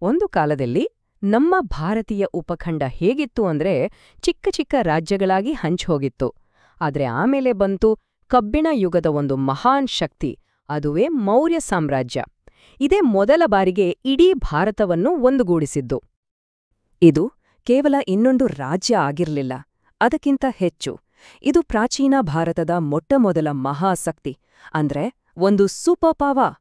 ಒಂದು ಕಾಲದಲ್ಲಿ ನಮ್ಮ ಭಾರತೀಯ ಉಪಖಂಡ ಹೇಗಿತ್ತು ಅಂದ್ರೆ ಚಿಕ್ಕ ಚಿಕ್ಕ ರಾಜ್ಯಗಳಾಗಿ ಹಂಚೋಗಿತ್ತು. ಆದ್ರೆ ಆಮೇಲೆ ಬಂತು ಕಬ್ಬಿಣ ಯುಗದ ಒಂದು ಮಹಾನ್ ಶಕ್ತಿ, ಅದುವೇ ಮೌರ್ಯ ಸಾಮ್ರಾಜ್ಯ. ಇದೇ ಮೊದಲ ಬಾರಿಗೆ ಇಡೀ ಭಾರತವನ್ನು ಒಂದುಗೂಡಿಸಿದ್ದು. ಇದು ಕೇವಲ ಇನ್ನೊಂದು ರಾಜ್ಯ ಆಗಿರಲಿಲ್ಲ, ಅದಕ್ಕಿಂತ ಹೆಚ್ಚು. ಇದು ಪ್ರಾಚೀನ ಭಾರತದ ಮೊಟ್ಟಮೊದಲ ಮಹಾಶಕ್ತಿ, ಅಂದ್ರೆ ಒಂದು ಸೂಪರ್ ಪವರ್.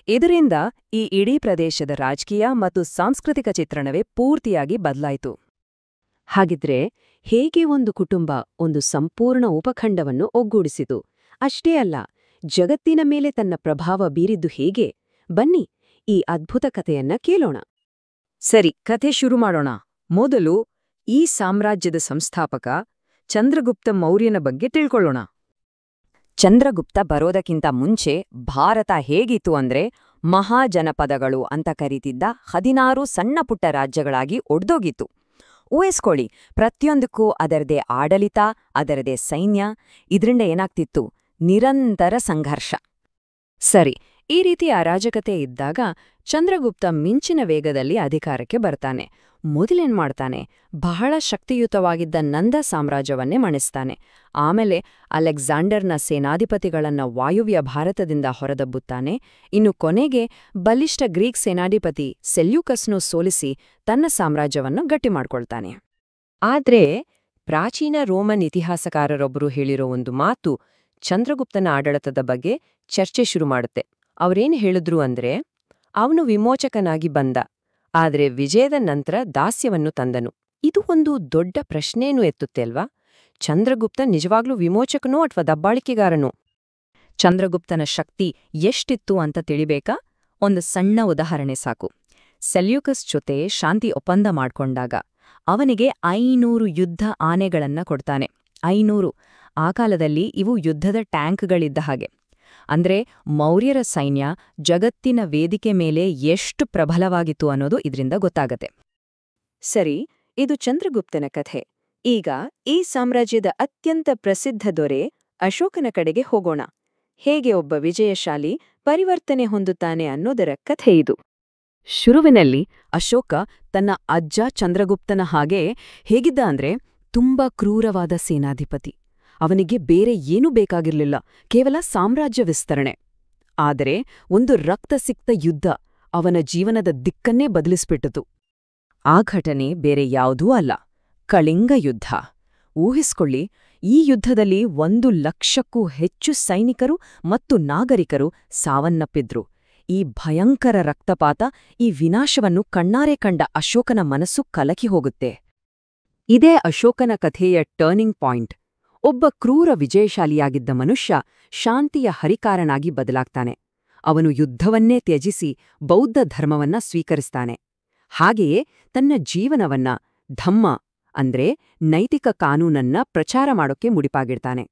ಇದರಿಂದ ಈ ಇಡೀ ಪ್ರದೇಶದ ರಾಜಕೀಯ ಮತ್ತು ಸಾಂಸ್ಕೃತಿಕ ಚಿತ್ರಣವೇ ಪೂರ್ತಿಯಾಗಿ ಬದಲಾಯಿತು. ಹಾಗಿದ್ರೆ ಹೇಗೆ ಒಂದು ಕುಟುಂಬ ಒಂದು ಸಂಪೂರ್ಣ ಉಪಖಂಡವನ್ನು ಒಗ್ಗೂಡಿಸಿತು? ಅಷ್ಟೇ ಅಲ್ಲ, ಜಗತ್ತಿನ ಮೇಲೆ ತನ್ನ ಪ್ರಭಾವ ಬೀರಿದ್ದು ಹೇಗೆ? ಬನ್ನಿ ಈ ಅದ್ಭುತ ಕಥೆಯನ್ನ ಕೇಳೋಣ. ಸರಿ, ಕಥೆ ಶುರು ಮಾಡೋಣ. ಮೊದಲು ಈ ಸಾಮ್ರಾಜ್ಯದ ಸಂಸ್ಥಾಪಕ ಚಂದ್ರಗುಪ್ತ ಮೌರ್ಯನ ಬಗ್ಗೆ ತಿಳ್ಕೊಳ್ಳೋಣ. ಚಂದ್ರಗುಪ್ತ ಬರೋದಕ್ಕಿಂತ ಮುಂಚೆ ಭಾರತ ಹೇಗಿತ್ತು ಅಂದ್ರೆ ಮಹಾಜನಪದಗಳು ಅಂತ ಕರೀತಿದ್ದ 16 ಸಣ್ಣ ಪುಟ್ಟ ರಾಜ್ಯಗಳಾಗಿ ಒಡ್ದೋಗಿತ್ತು. ಊಹಿಸ್ಕೊಳ್ಳಿ, ಪ್ರತಿಯೊಂದಕ್ಕೂ ಅದರದೇ ಆಡಳಿತ, ಅದರದೇ ಸೈನ್ಯ. ಇದರಿಂದ ಏನಾಗ್ತಿತ್ತು? ನಿರಂತರ ಸಂಘರ್ಷ. ಸರಿ, ಈ ರೀತಿ ಅರಾಜಕತೆ ಇದ್ದಾಗ ಚಂದ್ರಗುಪ್ತ ಮಿಂಚಿನ ವೇಗದಲ್ಲಿ ಅಧಿಕಾರಕ್ಕೆ ಬರ್ತಾನೆ. ಮೊದಲೇನ್ ಮಾಡ್ತಾನೆ? ಬಹಳ ಶಕ್ತಿಯುತವಾಗಿದ್ದ ನಂದ ಸಾಮ್ರಾಜ್ಯವನ್ನೇ ಮಣಿಸ್ತಾನೆ. ಆಮೇಲೆ ಅಲೆಕ್ಸಾಂಡರ್ನ ಸೇನಾಧಿಪತಿಗಳನ್ನ ವಾಯುವ್ಯ ಭಾರತದಿಂದ ಹೊರದಬ್ಬುತ್ತಾನೆ. ಇನ್ನು ಕೊನೆಗೆ ಬಲಿಷ್ಠ ಗ್ರೀಕ್ ಸೇನಾಧಿಪತಿ ಸೆಲ್ಯೂಕಸ್ನು ಸೋಲಿಸಿ ತನ್ನ ಸಾಮ್ರಾಜ್ಯವನ್ನು ಗಟ್ಟಿ ಮಾಡ್ಕೊಳ್ತಾನೆ. ಆದ್ರೆ ಪ್ರಾಚೀನ ರೋಮನ್ ಇತಿಹಾಸಕಾರರೊಬ್ಬರು ಹೇಳಿರೋ ಒಂದು ಮಾತು ಚಂದ್ರಗುಪ್ತನ ಆಡಳಿತದ ಬಗ್ಗೆ ಚರ್ಚೆ ಶುರು ಮಾಡುತ್ತೆ. ಅವ್ರೇನು ಹೇಳಿದ್ರು ಅಂದ್ರೆ, ಅವನು ವಿಮೋಚಕನಾಗಿ ಬಂದ, ಆದ್ರೆ ವಿಜಯದ ನಂತರ ದಾಸ್ಯವನ್ನು ತಂದನು. ಇದು ಒಂದು ದೊಡ್ಡ ಪ್ರಶ್ನೆಯನ್ನು ಎತ್ತುತ್ತೆ ಅಲ್ವಾ? ಚಂದ್ರಗುಪ್ತ ನಿಜವಾಗ್ಲೂ ವಿಮೋಚಕನೋ ಅಥವಾ ದಬ್ಬಾಳಿಕೆಗಾರನೋ? ಚಂದ್ರಗುಪ್ತನ ಶಕ್ತಿ ಎಷ್ಟಿತ್ತು ಅಂತ ತಿಳಿಬೇಕಾ? ಒಂದು ಸಣ್ಣ ಉದಾಹರಣೆ ಸಾಕು. ಸೆಲ್ಯೂಕಸ್ ಜೊತೆ ಶಾಂತಿ ಒಪ್ಪಂದ ಮಾಡ್ಕೊಂಡಾಗ ಅವನಿಗೆ 500 ಯುದ್ಧ ಆನೆಗಳನ್ನ ಕೊಡ್ತಾನೆ. 500. ಆ ಕಾಲದಲ್ಲಿ ಇವು ಯುದ್ಧದ ಟ್ಯಾಂಕ್ಗಳಿದ್ದ ಹಾಗೆ. ಅಂದ್ರೆ ಮೌರ್ಯರ ಸೈನ್ಯ ಜಗತ್ತಿನ ವೇದಿಕೆ ಮೇಲೆ ಎಷ್ಟು ಪ್ರಬಲವಾಗಿತ್ತು ಅನ್ನೋದು ಇದರಿಂದ ಗೊತ್ತಾಗತ್ತೆ. ಸರಿ, ಇದು ಚಂದ್ರಗುಪ್ತನ ಕಥೆ. ಈಗ ಈ ಸಾಮ್ರಾಜ್ಯದ ಅತ್ಯಂತ ಪ್ರಸಿದ್ಧ ದೊರೆ ಅಶೋಕನ ಕಡೆಗೆ ಹೋಗೋಣ. ಹೇಗೆ ಒಬ್ಬ ವಿಜಯಶಾಲಿ ಪರಿವರ್ತನೆ ಹೊಂದುತ್ತಾನೆ ಅನ್ನೋದರ ಕಥೆ ಇದು. ಶುರುವಿನಲ್ಲಿ ಅಶೋಕ ತನ್ನ ಅಜ್ಜ ಚಂದ್ರಗುಪ್ತನ ಹಾಗೆ ಹೇಗಿದ್ದ ಅಂದ್ರೆ ತುಂಬಾ ಕ್ರೂರವಾದ ಸೇನಾಧಿಪತಿ. ಅವನಿಗೆ ಬೇರೆ ಏನೂ ಬೇಕಾಗಿರ್ಲಿಲ್ಲ, ಕೇವಲ ಸಾಮ್ರಾಜ್ಯ ವಿಸ್ತರಣೆ. ಆದರೆ ಒಂದು ರಕ್ತಸಿಕ್ತ ಯುದ್ಧ ಅವನ ಜೀವನದ ದಿಕ್ಕನ್ನೇ ಬದಲಿಸ್ಬಿಟ್ಟಿತು. ಆ ಘಟನೆ ಬೇರೆ ಯಾವುದೂ ಅಲ್ಲ, ಕಳಿಂಗ ಯುದ್ಧ. ಊಹಿಸ್ಕೊಳ್ಳಿ, ಈ ಯುದ್ಧದಲ್ಲಿ 1,00,000ಕ್ಕೂ ಹೆಚ್ಚು ಸೈನಿಕರು ಮತ್ತು ನಾಗರಿಕರು ಸಾವನ್ನಪ್ಪಿದ್ರು. ಈ ಭಯಂಕರ ರಕ್ತಪಾತ, ಈ ವಿನಾಶವನ್ನು ಕಣ್ಣಾರೆ ಕಂಡ ಅಶೋಕನ ಮನಸ್ಸು ಕಲಕಿ ಹೋಗುತ್ತೆ. ಇದೇ ಅಶೋಕನ ಕಥೆಯ ಟರ್ನಿಂಗ್ ಪಾಯಿಂಟ್. ಒಬ್ಬ ಕ್ರೂರ ವಿಜಯಶಾಲಿಯಾಗಿದ್ದ ಮನುಷ್ಯ ಶಾಂತಿಯ ಹರಿಕಾರನಾಗಿ ಬದಲಾಗ್ತಾನೆ. ಅವನು ಯುದ್ಧವನ್ನೇ ತ್ಯಜಿಸಿ ಬೌದ್ಧ ಧರ್ಮವನ್ನ ಸ್ವೀಕರಿಸ್ತಾನೆ. ಹಾಗೆಯೇ ತನ್ನ ಜೀವನವನ್ನ ಧಮ್ಮ ಅಂದ್ರೆ ನೈತಿಕ ಕಾನೂನನ್ನ ಪ್ರಚಾರ ಮಾಡೋಕೆ ಮುಡಿಪಾಗಿಡ್ತಾನೆ.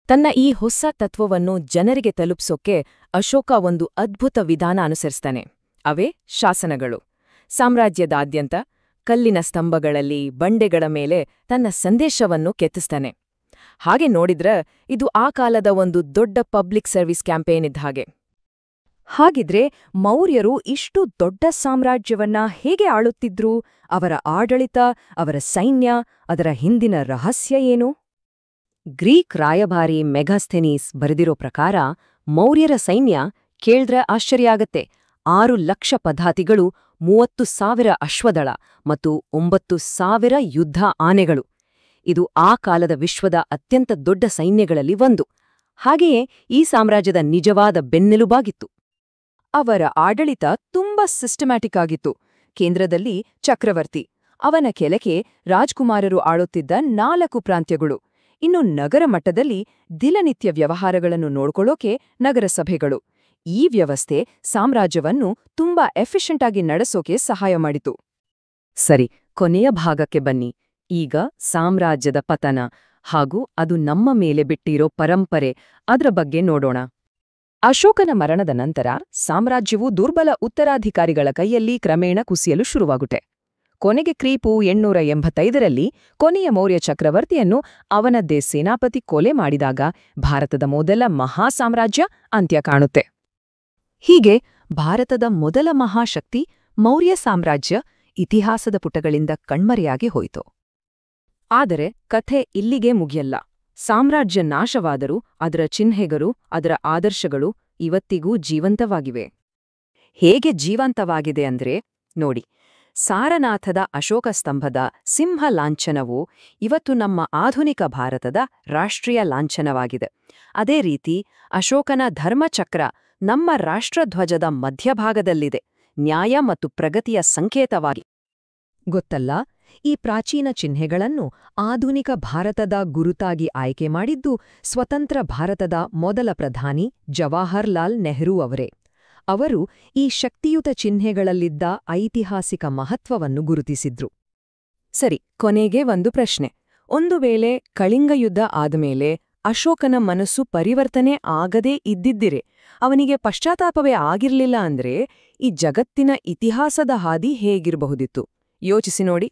ತನ್ನ ಈ ಹೊಸ ತತ್ವವನ್ನು ಜನರಿಗೆ ತಲುಪಿಸೋಕೆ ಅಶೋಕ ಒಂದು ಅದ್ಭುತ ವಿಧಾನ ಅನುಸರಿಸ್ತಾನೆ. ಅವೇ ಶಾಸನಗಳು. ಸಾಮ್ರಾಜ್ಯದಾದ್ಯಂತ ಕಲ್ಲಿನ ಸ್ತಂಭಗಳಲ್ಲಿ, ಬಂಡೆಗಳ ಮೇಲೆ ತನ್ನ ಸಂದೇಶವನ್ನು ಕೆತ್ತಿಸ್ತಾನೆ. ಹಾಗೆ ನೋಡಿದ್ರೆ ಇದು ಆ ಕಾಲದ ಒಂದು ದೊಡ್ಡ ಪಬ್ಲಿಕ್ ಸರ್ವಿಸ್ ಕ್ಯಾಂಪೇನ್ ಇದ್ದ ಹಾಗೆ. ಹಾಗಿದ್ರೆ ಮೌರ್ಯರು ಇಷ್ಟು ದೊಡ್ಡ ಸಾಮ್ರಾಜ್ಯವನ್ನ ಹೇಗೆ ಆಳುತ್ತಿದ್ರು? ಅವರ ಆಡಳಿತ, ಅವರ ಸೈನ್ಯ, ಅದರ ಹಿಂದಿನ ರಹಸ್ಯ ಏನು? ಗ್ರೀಕ್ ರಾಯಭಾರಿ ಮೆಗಾಸ್ಥೆನೀಸ್ ಬರೆದಿರೋ ಪ್ರಕಾರ ಮೌರ್ಯರ ಸೈನ್ಯ ಕೇಳ್ದ್ರೆ ಆಶ್ಚರ್ಯ ಆಗತ್ತೆ. 6,00,000 ಪದಾತಿಗಳು, 30,000 ಅಶ್ವದಳ ಮತ್ತು 9,000 ಯುದ್ಧ ಆನೆಗಳು. ಇದು ಆ ಕಾಲದ ವಿಶ್ವದ ಅತ್ಯಂತ ದೊಡ್ಡ ಸೈನ್ಯಗಳಲ್ಲಿ ಒಂದು. ಹಾಗೆಯೇ ಈ ಸಾಮ್ರಾಜ್ಯದ ನಿಜವಾದ ಬೆನ್ನೆಲುಬಾಗಿತ್ತು. ಅವರ ಆಡಳಿತ ತುಂಬಾ ಸಿಸ್ಟಮ್ಯಾಟಿಕ್ ಆಗಿತ್ತು. ಕೇಂದ್ರದಲ್ಲಿ ಚಕ್ರವರ್ತಿ, ಅವನ ಕೆಳಗೆ ರಾಜ್ಕುಮಾರರು ಆಳುತ್ತಿದ್ದ 4 ಪ್ರಾಂತ್ಯಗಳು. ಇನ್ನು ನಗರ ಮಟ್ಟದಲ್ಲಿ ದಿನನಿತ್ಯ ವ್ಯವಹಾರಗಳನ್ನು ನೋಡ್ಕೊಳ್ಳೋಕೆ ನಗರಸಭೆಗಳು. ಈ ವ್ಯವಸ್ಥೆ ಸಾಮ್ರಾಜ್ಯವನ್ನು ತುಂಬಾ ಎಫಿಷಿಯಂಟ್ ಆಗಿ ನಡೆಸೋಕೆ ಸಹಾಯ ಮಾಡಿತು. ಸರಿ, ಕೊನೆಯ ಭಾಗಕ್ಕೆ ಬನ್ನಿ. ಈಗ ಸಾಮ್ರಾಜ್ಯದ ಪತನ ಹಾಗೂ ಅದು ನಮ್ಮ ಮೇಲೆ ಬಿಟ್ಟಿರೋ ಪರಂಪರೆ, ಅದರ ಬಗ್ಗೆ ನೋಡೋಣ. ಅಶೋಕನ ಮರಣದ ನಂತರ ಸಾಮ್ರಾಜ್ಯವು ದುರ್ಬಲ ಉತ್ತರಾಧಿಕಾರಿಗಳ ಕೈಯಲ್ಲಿ ಕ್ರಮೇಣ ಕುಸಿಯಲು ಶುರುವಾಗುತ್ತೆ. ಕೊನೆಗೆ ಕ್ರಿಪು 885ರಲ್ಲಿ ಕೊನೆಯ ಮೌರ್ಯ ಚಕ್ರವರ್ತಿಯನ್ನು ಅವನದ್ದೇ ಸೇನಾಪತಿ ಕೊಲೆ ಮಾಡಿದಾಗ ಭಾರತದ ಮೊದಲ ಮಹಾಸಾಮ್ರಾಜ್ಯ ಅಂತ್ಯ ಕಾಣುತ್ತೆ. ಹೀಗೆ ಭಾರತದ ಮೊದಲ ಮಹಾಶಕ್ತಿ ಮೌರ್ಯ ಸಾಮ್ರಾಜ್ಯ ಇತಿಹಾಸದ ಪುಟಗಳಿಂದ ಕಣ್ಮರೆಯಾಗಿ ಹೋಯಿತು. ಆದರೆ ಕಥೆ ಇಲ್ಲಿಗೆ ಮುಗಿಯಲ್ಲ. ಸಾಮ್ರಾಜ್ಯ ನಾಶವಾದರೂ ಅದರ ಚಿಹ್ನೆಗಳು, ಅದರ ಆದರ್ಶಗಳು ಇವತ್ತಿಗೂ ಜೀವಂತವಾಗಿವೆ. ಹೇಗೆ ಜೀವಂತವಾಗಿದೆ ಅಂದ್ರೆ ನೋಡಿ, ಸಾರನಾಥದ ಅಶೋಕ ಸ್ತಂಭದ ಸಿಂಹ ಲಾಂಛನವು ಇವತ್ತು ನಮ್ಮ ಆಧುನಿಕ ಭಾರತದ ರಾಷ್ಟ್ರೀಯ ಲಾಂಛನವಾಗಿದೆ. ಅದೇ ರೀತಿ ಅಶೋಕನ ಧರ್ಮಚಕ್ರ ನಮ್ಮ ರಾಷ್ಟ್ರಧ್ವಜದ ಮಧ್ಯಭಾಗದಲ್ಲಿದೆ, ನ್ಯಾಯ ಮತ್ತು ಪ್ರಗತಿಯ ಸಂಕೇತವಾಗಿ. ಗೊತ್ತಲ್ಲ, ಈ ಪ್ರಾಚೀನ ಚಿಹ್ನೆಗಳನ್ನು ಆಧುನಿಕ ಭಾರತದ ಗುರುತಾಗಿ ಆಯ್ಕೆ ಮಾಡಿದ್ದು ಸ್ವತಂತ್ರ ಭಾರತದ ಮೊದಲ ಪ್ರಧಾನಿ ಜವಾಹರ್ಲಾಲ್ ನೆಹರೂ ಅವರೇ. ಅವರು ಈ ಶಕ್ತಿಯುತ ಚಿಹ್ನೆಗಳಲ್ಲಿದ್ದ ಐತಿಹಾಸಿಕ ಮಹತ್ವವನ್ನು ಗುರುತಿಸಿದ್ರು. ಸರಿ, ಕೊನೆಗೆ ಒಂದು ಪ್ರಶ್ನೆ. ಒಂದು ವೇಳೆ ಕಳಿಂಗ ಯುದ್ಧ ಆದಮೇಲೆ ಅಶೋಕನ ಮನಸ್ಸು ಪರಿವರ್ತನೆ ಆಗದೇ ಇದ್ದಿದ್ದಿರೆ, ಅವನಿಗೆ ಪಶ್ಚಾತ್ತಾಪವೇ ಆಗಿರ್ಲಿಲ್ಲ ಅಂದ್ರೆ ಈ ಜಗತ್ತಿನ ಇತಿಹಾಸದ ಹಾದಿ ಹೇಗಿರಬಹುದಿತ್ತು? ಯೋಚಿಸಿ ನೋಡಿ.